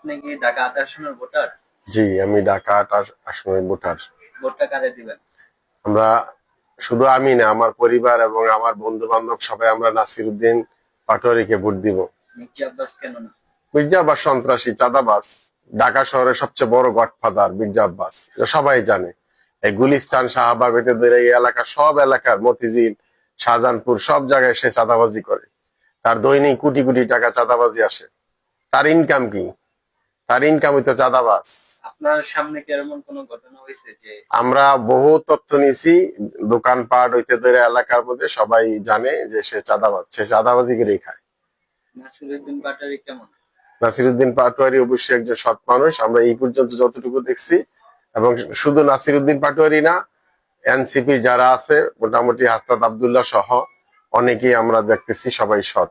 আপনি কি ঢাকা ৮ আসনের ভোটার? জি, আমি ঢাকা ৮ আসনের ভোটার। ভোটটা কারে দিবেন? আমরা শুধু আমি না, আমার পরিবার এবং আমার বন্ধু বান্ধব সবাই আমরা নাসিরউদ্দিন পাটোয়ারিকে ভোট দিব। মির্জা আব্বাস কেন না? মির্জা আব্বাস সন্ত্রাসী, চাঁদাবাজ। ঢাকা শহরের সবচেয়ে বড় গডফাদার মির্জা আব্বাস, এটা সবাই জানে। এই গুলিস্তান, শাহবাগ হইতে ধরে এই এলাকার সব এলাকার মতিঝিল, শাহজাহানপুর সব জায়গায় সে চাঁদাবাজি করে। তার দৈনিক কোটি কোটি টাকা চাঁদাবাজি আসে। তার ইনকাম কি? তার ইনকাম হইতো চাঁদাবাজ। আপনার সামনে কি এমন কোনো ঘটনা হয়েছে যে আমরা বহু তথ্য নিছি, দোকানপাট হইতে ধরে এলাকার মধ্যে সবাই জানে যে সে চাঁদাবাজ, সে চাঁদাবাজি করেই খায়। নাসিরউদ্দিন পাটোয়ারি কেমন? নাসিরউদ্দিন পাটোয়ারি অবশ্যই একজন সৎ মানুষ, আমরা এই পর্যন্ত যতটুকু দেখছি। এবং শুধু নাসিরউদ্দিন পাটোয়ারি না, এনসিপি যারা আছে মোটামুটি হাসনাত আব্দুল্লাহ সহ অনেকেই আমরা দেখতেছি সবাই সৎ।